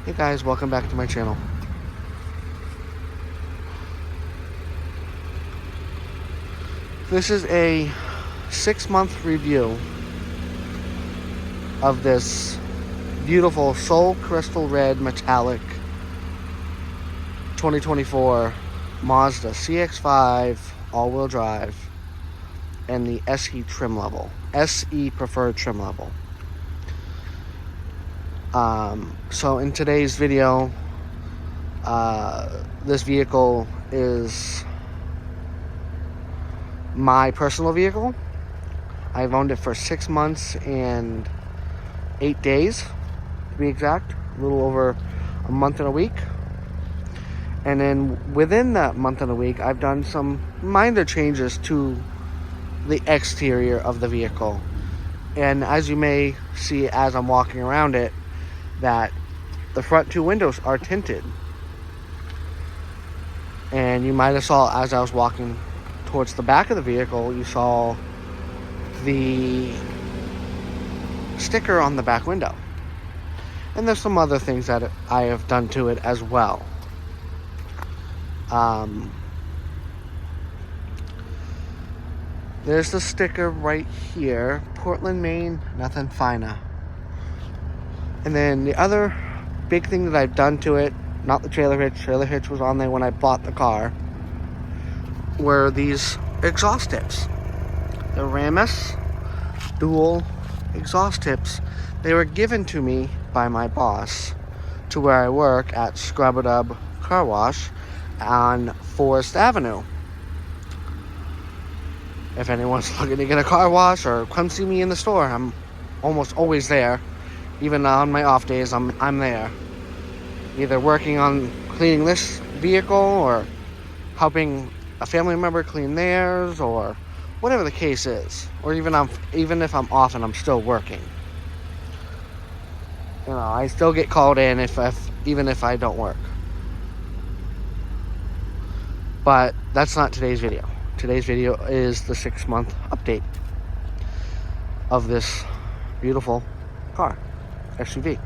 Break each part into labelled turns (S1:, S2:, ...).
S1: Hey guys, welcome back to my channel. This is a 6-month review of this beautiful Soul Crystal Red Metallic 2024 Mazda CX5 all-wheel drive and the SE trim level, SE preferred trim level. So in today's video, this vehicle is my personal vehicle. I've owned it for 6 months and 8 days, to be exact, a little over a month and a week. And then within that month and a week, I've done some minor changes to the exterior of the vehicle. And as you may see as I'm walking around it, that the front 2 windows are tinted. And you might have saw as I was walking towards the back of the vehicle, you saw the sticker on the back window. And there's some other things that I have done to it as well. There's the sticker right here, Portland, Maine, nothing finer. And then the other big thing that I've done to it, not the trailer hitch. Trailer hitch was on there when I bought the car, were these exhaust tips. The Ramus dual exhaust tips. They were given to me by my boss to where I work at Scrub-a-Dub Car Wash on Forest Avenue. If anyone's looking to get a car wash or come see me in the store, I'm almost always there. Even on my off days, I'm there. Either working on cleaning this vehicle or helping a family member clean theirs, or whatever the case is. Or even if I'm off and I'm still working. You know, I still get called in even if I don't work. But that's not today's video. Today's video is the 6-month update of this beautiful car, SUV.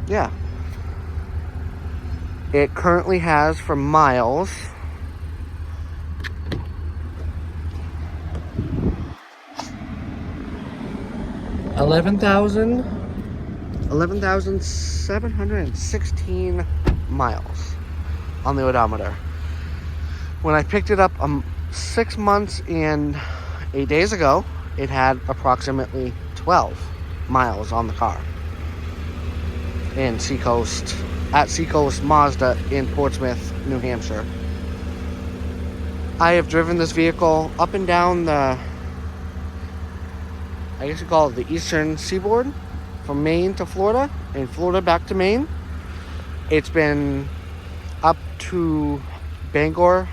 S1: Yeah. It currently has for miles 11,716 miles on the odometer. When I picked it up 6 months and 8 days ago, it had approximately 12 miles on the car in Seacoast Mazda in Portsmouth, New Hampshire. I have driven this vehicle up and down the, I guess you call it the eastern seaboard, from Maine to Florida, and Florida back to Maine. It's been up to Bangor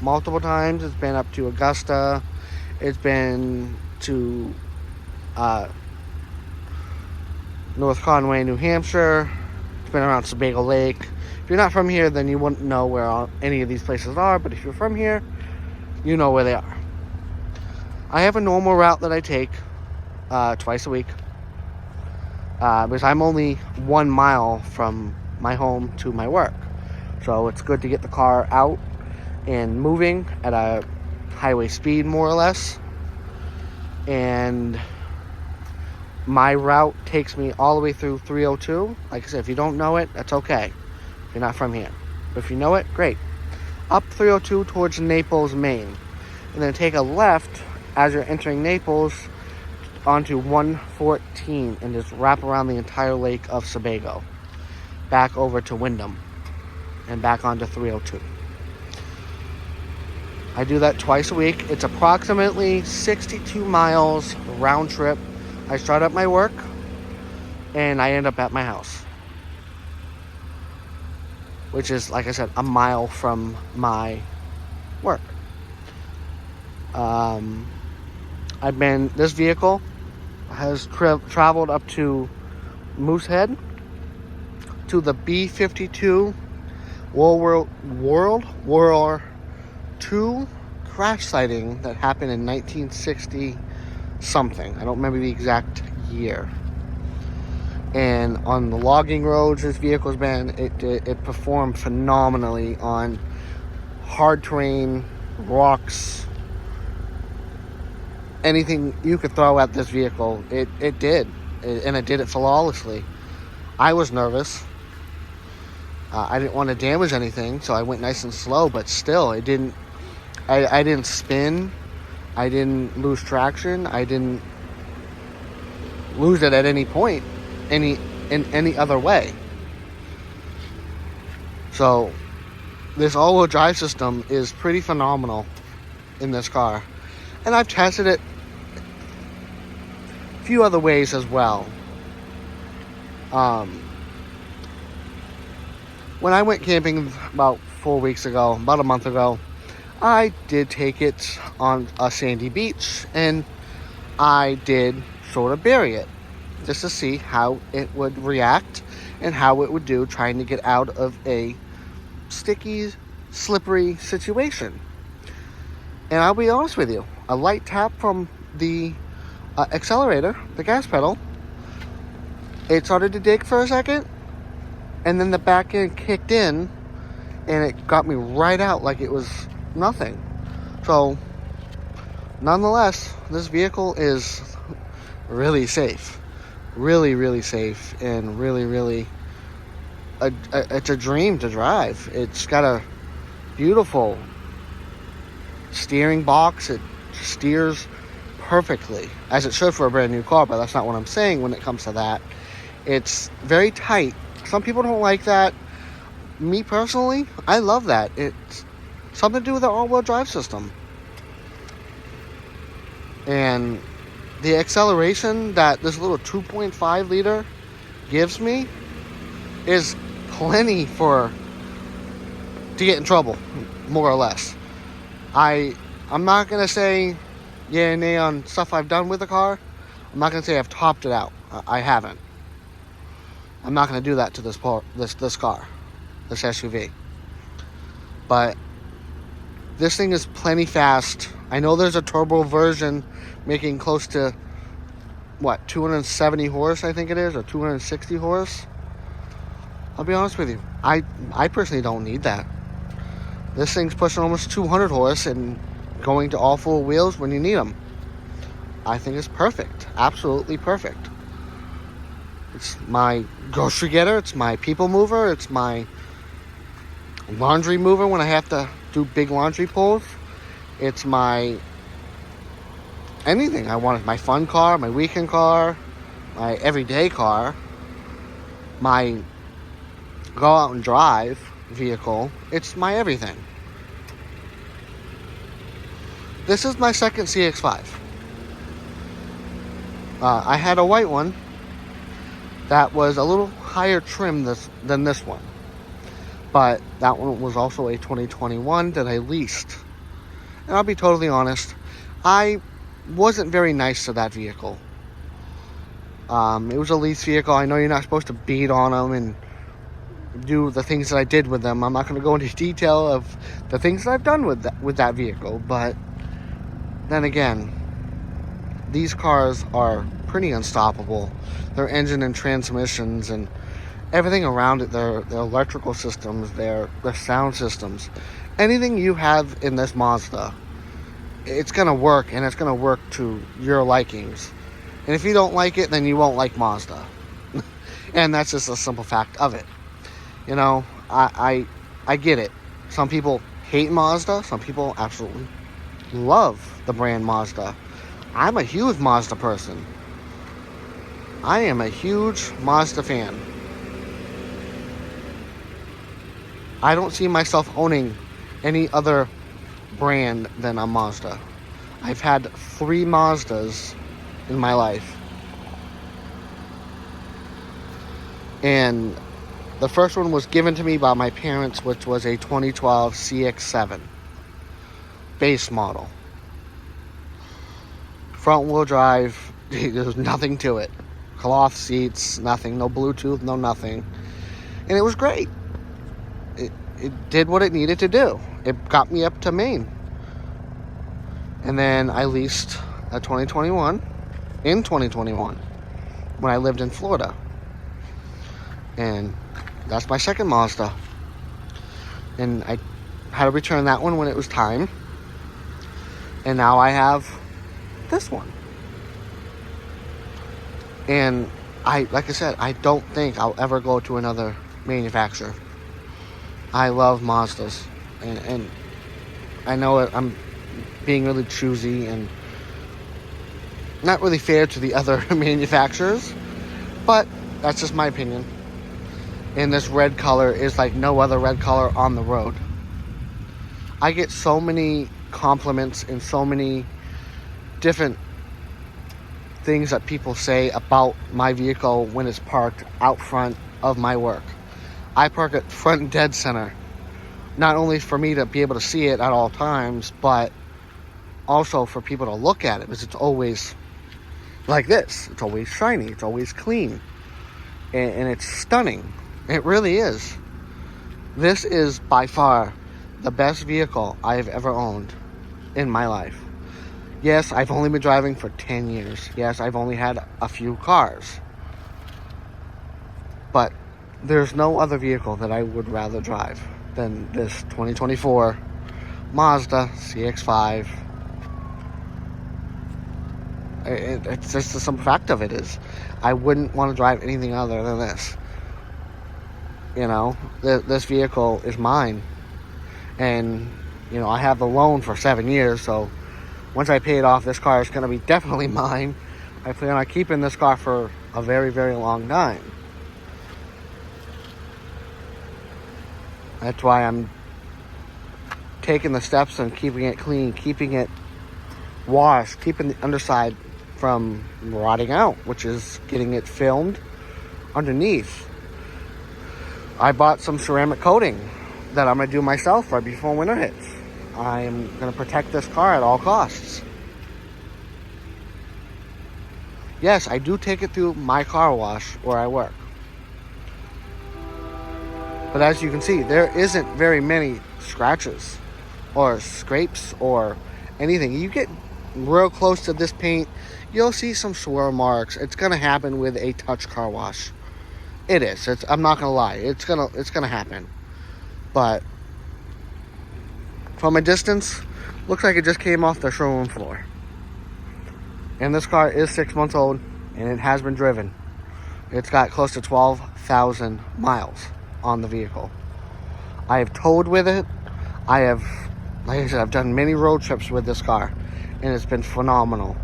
S1: multiple times. It's been up to Augusta. It's been to North Conway, New Hampshire. It's been around Sebago Lake. If you're not from here, then you wouldn't know where any of these places are. But if you're from here, you know where they are. I have a normal route that I take twice a week. Because I'm only 1 mile from my home to my work. So it's good to get the car out and moving at a highway speed, more or less. And my route takes me all the way through 302. Like I said, if you don't know it, that's okay. If you're not from here. But if you know it, great. Up 302 towards Naples, Maine. And then take a left as you're entering Naples onto 114 and just wrap around the entire lake of Sebago. Back over to Wyndham. And back onto 302. I do that twice a week. It's approximately 62 miles round trip. I start at my work and I end up at my house, which is, like I said, a mile from my work. This vehicle has traveled up to Moosehead, to the B-52 World War II crash sighting that happened in 1960 something. I don't remember the exact year. And on the logging roads this vehicle's been, it performed phenomenally on hard terrain, rocks, anything you could throw at this vehicle. It did, and it did it flawlessly. I was nervous. I didn't want to damage anything, so I went nice and slow, but still, it didn't. I didn't spin. I didn't lose traction. I didn't lose it at any point, in any other way. So, this all-wheel drive system is pretty phenomenal in this car. And I've tested it a few other ways as well. When I went camping about 4 weeks ago, about a month ago, I did take it on a sandy beach, and I did sort of bury it just to see how it would react and how it would do trying to get out of a sticky, slippery situation. And I'll be honest with you, a light tap from the accelerator, the gas pedal, it started to dig for a second, and then the back end kicked in, and it got me right out like it was nothing. So, nonetheless, this vehicle is really safe. Really, really safe, and really, it's a dream to drive. It's got a beautiful steering box. It steers perfectly, as it should for a brand new car, but that's not what I'm saying when it comes to that. It's very tight. Some people don't like that. Me personally, I love that. It's something to do with the all-wheel drive system. And the acceleration that this little 2.5 liter gives me is plenty to get in trouble, more or less. I'm not going to say yeah and nay on stuff I've done with the car. I'm not going to say I've topped it out. I haven't. I'm not going to do that to this car, this SUV. But this thing is plenty fast. I know there's a turbo version making close to 270 horse, I think it is, or 260 horse. I'll be honest with you, I personally don't need that. This thing's pushing almost 200 horse and going to all four wheels when you need them. I think it's perfect, absolutely perfect. It's my grocery getter, it's my people mover, it's my laundry mover when I have to do big laundry pulls. It's my anything I want. My fun car, my weekend car, my everyday car, my go out and drive vehicle. It's my everything. This is my second CX5. I had a white one that was a little higher trim than this one. But that one was also a 2021 that I leased. And I'll be totally honest, I wasn't very nice to that vehicle. It was a lease vehicle. I know you're not supposed to beat on them and do the things that I did with them. I'm not going to go into detail of the things that I've done with that vehicle. But then again, these cars are pretty unstoppable. Their engine and transmissions and everything around it, their electrical systems, their sound systems, anything you have in this Mazda, it's going to work, and it's going to work to your likings. And if you don't like it, then you won't like Mazda. And that's just a simple fact of it. You know, I get it. Some people hate Mazda. Some people absolutely love the brand Mazda. I'm a huge Mazda person. I am a huge Mazda fan. I don't see myself owning any other brand than a Mazda. I've had 3 Mazdas in my life. And the first one was given to me by my parents, which was a 2012 CX5 base model. Front wheel drive, there's nothing to it. Cloth seats, nothing, no Bluetooth, no nothing. And it was great. It did what it needed to do. It got me up to Maine. And then I leased a 2021 in 2021 when I lived in Florida. And that's my second Mazda. And I had to return that one when it was time. And now I have this one. And like I said, I don't think I'll ever go to another manufacturer. I love Mazdas. And I know I'm being really choosy and not really fair to the other manufacturers, but that's just my opinion. And this red color is like no other red color on the road. I get so many compliments and so many different things that people say about my vehicle when it's parked out front of my work. I park it front and dead center, not only for me to be able to see it at all times, but also for people to look at it, because it's always like this. It's always shiny, it's always clean, and it's stunning. It really is. This is by far the best vehicle I have ever owned in my life. Yes, I've only been driving for 10 years. Yes, I've only had a few cars. But there's no other vehicle that I would rather drive than this 2024 Mazda CX5. It's just the simple fact of it is, I wouldn't want to drive anything other than this. You know, this vehicle is mine. And, you know, I have the loan for 7 years, so once I pay it off, this car is going to be definitely mine. I plan on keeping this car for a very, very long time. That's why I'm taking the steps and keeping it clean, keeping it washed, keeping the underside from rotting out, which is getting it filmed underneath. I bought some ceramic coating that I'm going to do myself right before winter hits. I'm going to protect this car at all costs. Yes, I do take it through my car wash where I work. But as you can see, there isn't very many scratches or scrapes or anything. You get real close to this paint, you'll see some swirl marks. It's going to happen with a touch car wash. It is. I'm not going to lie. It's going to happen. But from a distance, looks like it just came off the showroom floor. And this car is 6 months old, and it has been driven. It's got close to 12,000 miles on the vehicle. I have towed with it. Like I said, I've done many road trips with this car, and it's been phenomenal.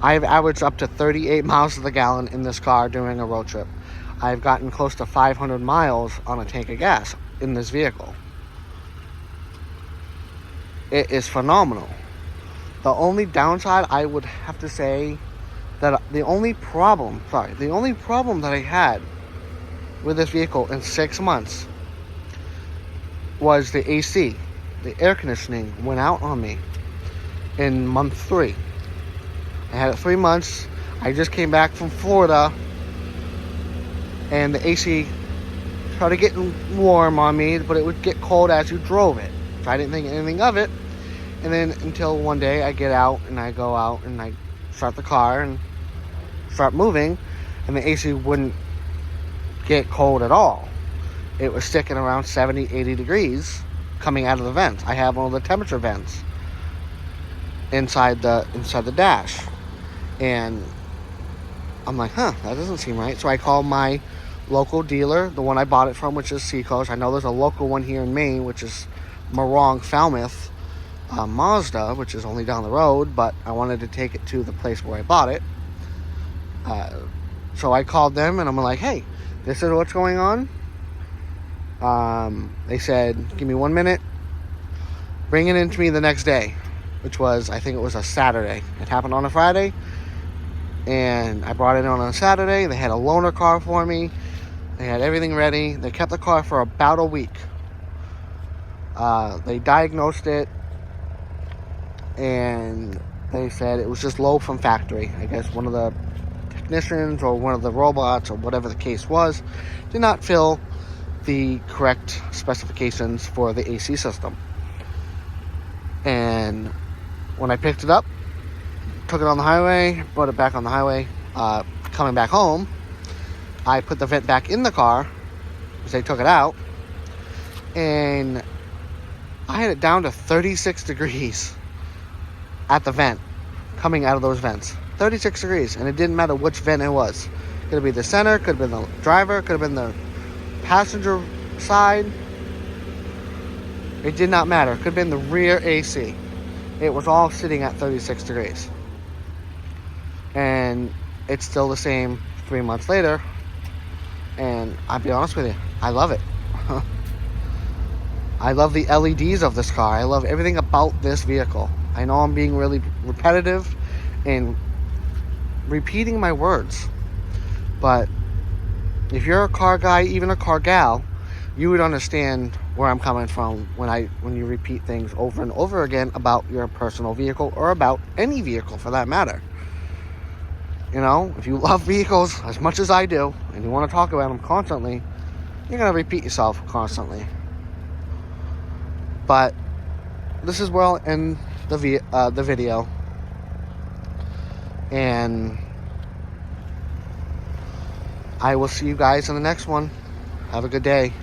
S1: I have averaged up to 38 miles to the gallon in this car during a road trip. I've gotten close to 500 miles on a tank of gas in this vehicle. It is phenomenal. The only downside, I would have to say, that the only problem that I had with this vehicle in 6 months was the AC. The air conditioning went out on me in month 3. I had it 3 months. I just came back from Florida, and the AC started getting warm on me, but it would get cold as you drove it. So I didn't think anything of it. And then until one day I get out and I go out and I start the car and start moving, and the AC wouldn't get cold at all. It was sticking around 70, 80 degrees coming out of the vents. I have one of the temperature vents inside the dash. And I'm like, that doesn't seem right. So I called my local dealer, the one I bought it from, which is Seacoast. I know there's a local one here in Maine, which is Morong Falmouth Mazda, which is only down the road, but I wanted to take it to the place where I bought it. So I called them and I'm like, hey, this is what's going on. They said, give me 1 minute, bring it in to me the next day, which was, I think it was a Saturday. It happened on a Friday, and I brought it on a Saturday. They had a loaner car for me. They had everything ready. They kept the car for about a week. They diagnosed it, and they said it was just low from factory. I guess one of the technicians or one of the robots or whatever the case was did not fill the correct specifications for the AC system. And when I picked it up, took it on the highway, brought it back on the highway. Coming back home, I put the vent back in the car because they took it out, and I had it down to 36 degrees at the vent, coming out of those vents. 36 degrees, and it didn't matter which vent it was. Could have been the center, could have been the driver, could have been the passenger side. It did not matter. It could have been the rear AC. It was all sitting at 36 degrees. And it's still the same 3 months later. And I'll be honest with you, I love it. I love the LEDs of this car. I love everything about this vehicle. I know I'm being really repetitive and repeating my words, but if you're a car guy, even a car gal, you would understand where I'm coming from when you repeat things over and over again about your personal vehicle, or about any vehicle for that matter. You know, if you love vehicles as much as I do, and you want to talk about them constantly, you're going to repeat yourself constantly. But this is where I'll end the video. And I will see you guys in the next one. Have a good day.